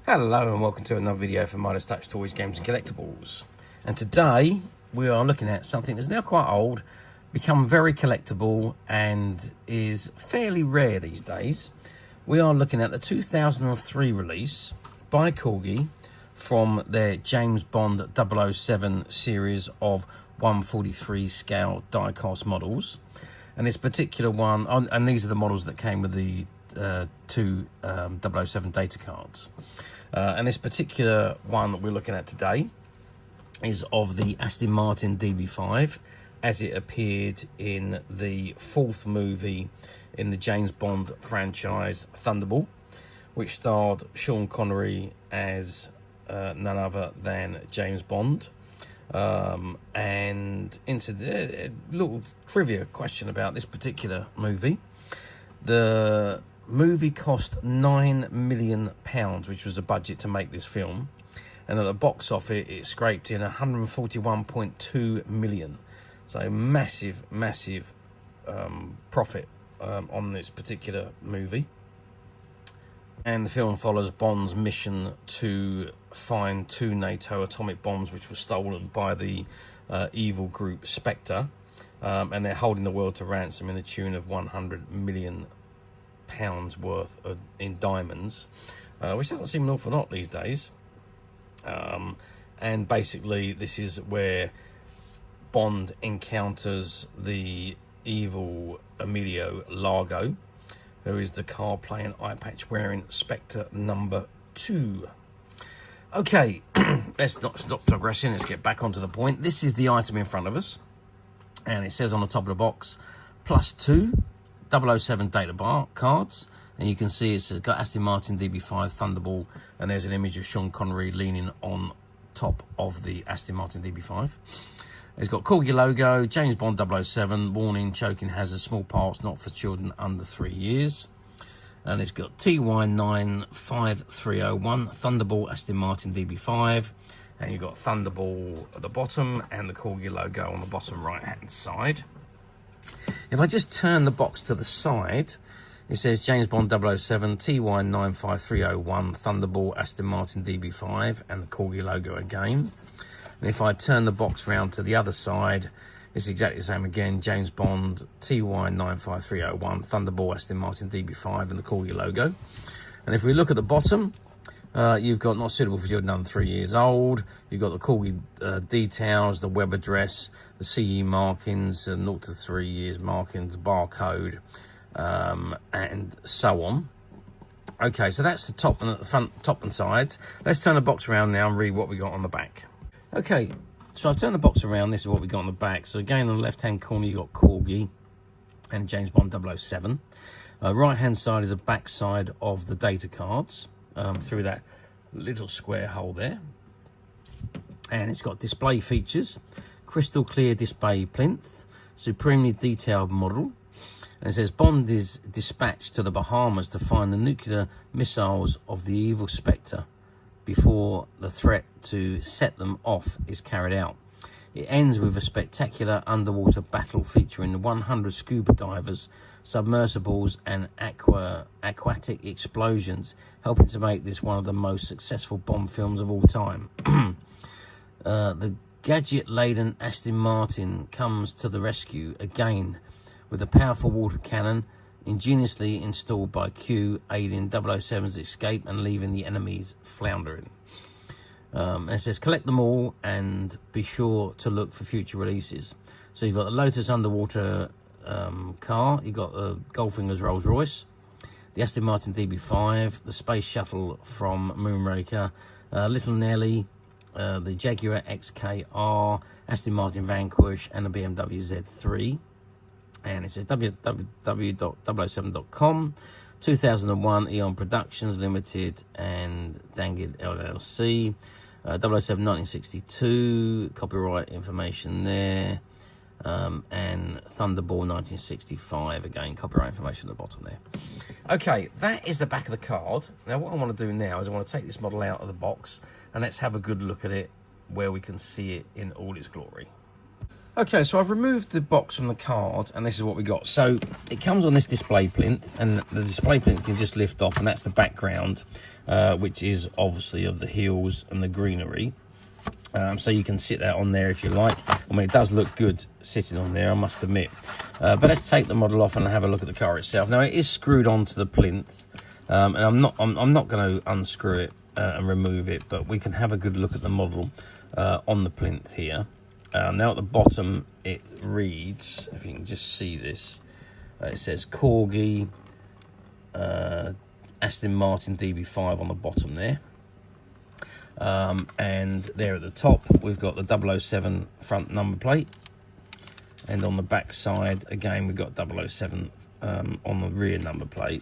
Hello and welcome to another video for Midas Touch Toys, Games and Collectibles. And today we are looking at something that's now quite old, become very collectible and is fairly rare these days. We are looking at the 2003 release by Corgi from their James Bond 007 series of 143 scale die-cast models. And this particular one, and these are the models that came with the two 007 data cards. And this particular one that we're looking at today is of the Aston Martin DB5 as it appeared in the fourth movie in the James Bond franchise, Thunderball, which starred Sean Connery as none other than James Bond. And into a little trivia question about this particular movie. The movie cost £9 million, which was the budget to make this film, and at the box office it scraped in 141.2 million. So massive profit on this particular movie. And the film follows Bond's mission to find two NATO atomic bombs which were stolen by the evil group Spectre, and they're holding the world to ransom in the tune of £100 million worth in diamonds, which doesn't seem an awful lot these days. And basically this is where Bond encounters the evil Emilio Largo, who is the car playing, eye patch wearing Spectre number 2. Okay, let's not stop digressing, let's get back onto the point. This is the item in front of us, and it says on the top of the box +2 007 data bar cards, and you can see it's got Aston Martin DB5 Thunderball, and there's an image of Sean Connery leaning on top of the Aston Martin DB5. It's got Corgi logo, James Bond 007, warning, choking hazard, small parts not for children under 3 years. And it's got TY95301 Thunderball Aston Martin DB5, and you've got Thunderball at the bottom and the Corgi logo on the bottom right hand side. If I just turn the box to the side, it says James Bond 007 TY95301 Thunderball Aston Martin DB5 and the Corgi logo again. And if I turn the box round to the other side, it's exactly the same again, James Bond TY95301 Thunderball Aston Martin DB5 and the Corgi logo. And if we look at the bottom, you've got not suitable for children under 3 years old. You've got the Corgi details, the web address, the CE markings, 0 to 3 years markings, barcode, and so on. Okay, so that's the top and the front, top and side. Let's turn the box around now and read what we got on the back. Okay, so I've turned the box around. This is what we got on the back. So again, on the left-hand corner, you've got Corgi and James Bond 007. Right-hand side is the back side of the data cards, through that little square hole there. And it's got display features, crystal clear display plinth, supremely detailed model. And it says Bond is dispatched to the Bahamas to find the nuclear missiles of the evil Spectre before the threat to set them off is carried out. It ends with a spectacular underwater battle featuring 100 scuba divers, submersibles and aquatic explosions, helping to make this one of the most successful Bond films of all time. The gadget-laden Aston Martin comes to the rescue again with a powerful water cannon ingeniously installed by Q, aiding 007's escape and leaving the enemies floundering. And it says collect them all and be sure to look for future releases. So you've got the Lotus underwater car, you've got the Goldfinger's Rolls Royce, the Aston Martin DB5, the space shuttle from Moonraker, Little Nelly, the Jaguar XKR, Aston Martin Vanquish, and the BMW Z3. And it says www.007.com, 2001 Eon Productions Limited and Dangid LLC, 007 1962, copyright information there, and Thunderball 1965, again, copyright information at the bottom there. Okay, that is the back of the card. Now what I want to do now is I want to take this model out of the box and let's have a good look at it where we can see it in all its glory. Okay, so I've removed the box from the card, and this is what we got. So it comes on this display plinth, and the display plinth can just lift off, and that's the background, which is obviously of the hills and the greenery. So you can sit that on there if you like. I mean, it does look good sitting on there, I must admit. But let's take the model off and have a look at the car itself. Now, it is screwed onto the plinth, and I'm not going to unscrew it and remove it, but we can have a good look at the model on the plinth here. Now at the bottom it reads, if you can just see this, it says Corgi Aston Martin DB5 on the bottom there. And there at the top we've got the 007 front number plate, and on the back side again we've got 007 on the rear number plate.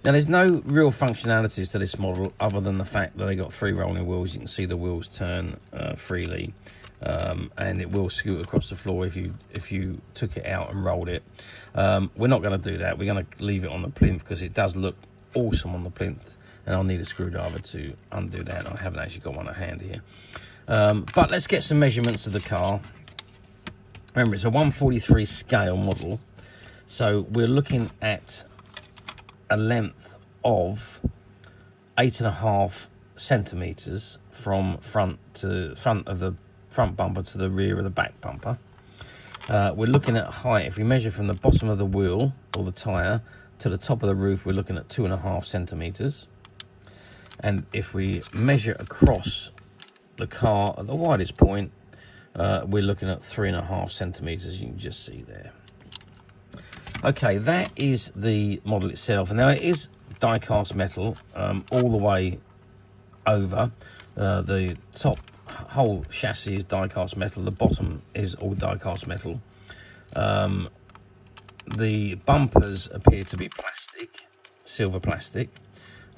Now there's no real functionalities to this model other than the fact that they got 3 rolling wheels. You can see the wheels turn freely, and it will scoot across the floor if you took it out and rolled it. We're not going to do that. We're going to leave it on the plinth because it does look awesome on the plinth, and I'll need a screwdriver to undo that. I haven't actually got one at hand here, but let's get some measurements of the car. Remember, it's a 143 scale model, so we're looking at a length of 8.5 centimeters from front of the front bumper to the rear of the back bumper. We're looking at height. If we measure from the bottom of the wheel or the tyre to the top of the roof, we're looking at 2.5 centimeters. And if we measure across the car at the widest point, we're looking at 3.5 centimeters. You can just see there. Okay, that is the model itself. Now it is die-cast metal all the way over. The top whole chassis is die-cast metal. The bottom is all die-cast metal. The bumpers appear to be plastic, silver plastic,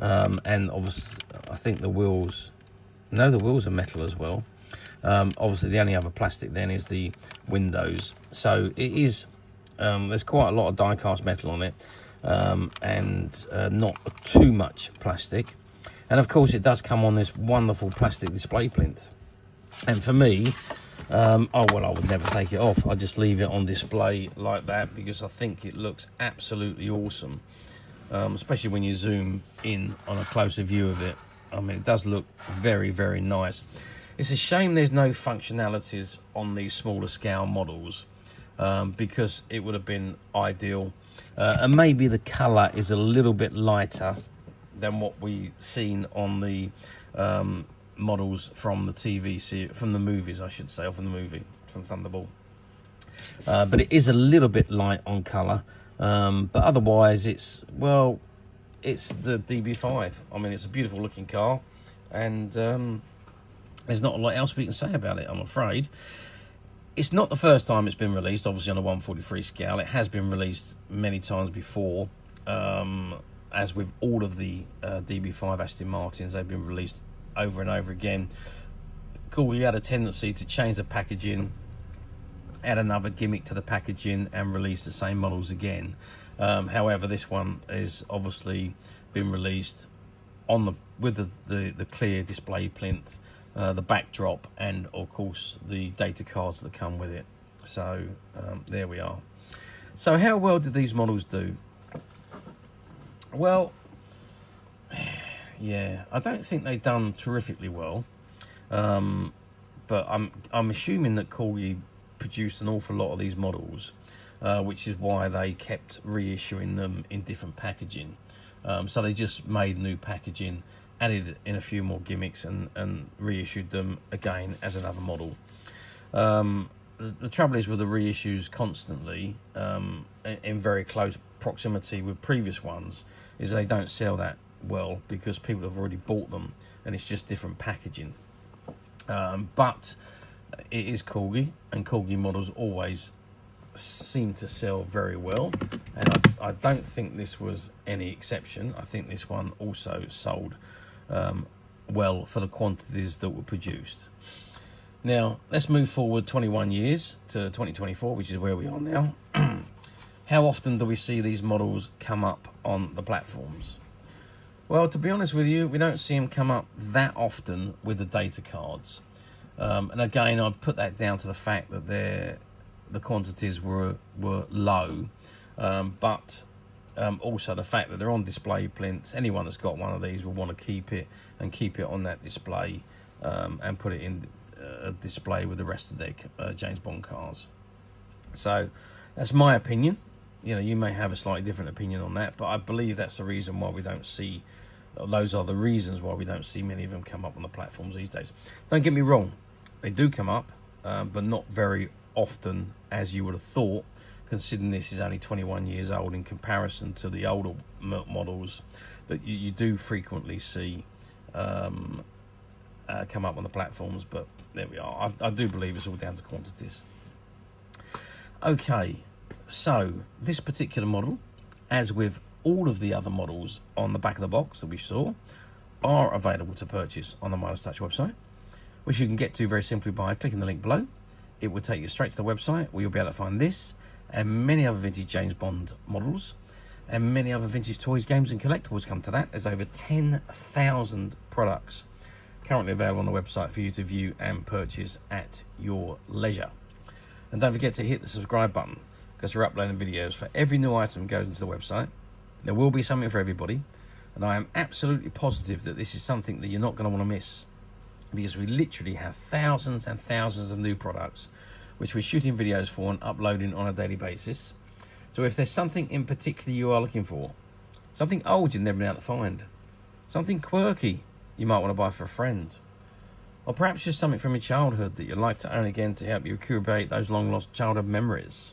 and obviously I think the wheels. No, the wheels are metal as well. Obviously, the only other plastic then is the windows. So it is. There's quite a lot of die-cast metal on it, and not too much plastic. And of course, it does come on this wonderful plastic display plinth. And for me, oh well, I would never take it off. I just leave it on display like that because I think it looks absolutely awesome, especially when you zoom in on a closer view of it. I mean, it does look very, very nice. It's a shame there's no functionalities on these smaller scale models, because it would have been ideal. And maybe the colour is a little bit lighter than what we've seen on the models from the TV series, from the movies, I should say, or from the movie, from Thunderball. But it is a little bit light on colour. But otherwise, it's the DB5. I mean, it's a beautiful looking car, and there's not a lot else we can say about it, I'm afraid. It's not the first time it's been released, obviously, on a 143 scale. It has been released many times before. As with all of the DB5 Aston Martins, they've been released over and over again. Corgi had a tendency to change the packaging, add another gimmick to the packaging, and release the same models again. However, this one has obviously been released on with the clear display plinth, the backdrop, and of course the data cards that come with it. So there we are. So how well did these models do? Well, yeah, I don't think they've done terrifically well, but I'm assuming that Corgi produced an awful lot of these models, which is why they kept reissuing them in different packaging. So they just made new packaging, added in a few more gimmicks, and reissued them again as another model. The trouble is with the reissues constantly, in very close proximity with previous ones, is they don't sell that well because people have already bought them and it's just different packaging. But it is Corgi, and Corgi models always seem to sell very well, and I don't think this was any exception. I think this one also sold well for the quantities that were produced. Now let's move forward 21 years to 2024, which is where we are now. How often do we see these models come up on the platforms? Well, to be honest with you, we don't see them come up that often with the data cards. And again, I'd put that down to the fact that the quantities were low, but also the fact that they're on display plinths. Anyone that's got one of these will want to keep it on that display, and put it in a display with the rest of their James Bond cars. So that's my opinion. You know, you may have a slightly different opinion on that, but I believe that's the reason why we don't see, those are the reasons why we don't see many of them come up on the platforms these days. Don't get me wrong, they do come up, but not very often as you would have thought, considering this is only 21 years old in comparison to the older models that you do frequently see come up on the platforms. But there we are. I do believe it's all down to quantities. Okay, so this particular model, as with all of the other models on the back of the box that we saw, are available to purchase on the Midas Touch website, which you can get to very simply by clicking the link below. It will take you straight to the website where you'll be able to find this and many other vintage James Bond models and many other vintage toys, games and collectibles. Come to that. There's over 10,000 products currently available on the website for you to view and purchase at your leisure. And don't forget to hit the subscribe button, because we're uploading videos for every new item goes into the website. There will be something for everybody, and I am absolutely positive that this is something that you're not going to want to miss, because we literally have thousands and thousands of new products which we're shooting videos for and uploading on a daily basis. So if there's something in particular you are looking for, something old you've never been able to find, something quirky you might want to buy for a friend, or perhaps just something from your childhood that you'd like to own again to help you recreate those long lost childhood memories,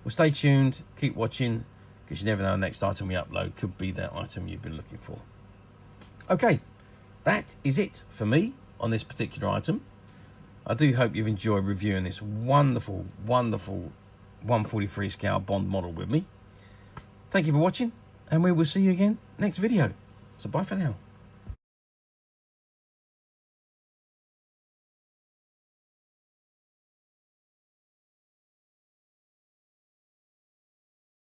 well, stay tuned, keep watching, because you never know, the next item we upload could be that item you've been looking for. Okay, that is it for me on this particular item. I do hope you've enjoyed reviewing this wonderful, wonderful 143 scale Bond model with me. Thank you for watching, and we will see you again next video. So bye for now.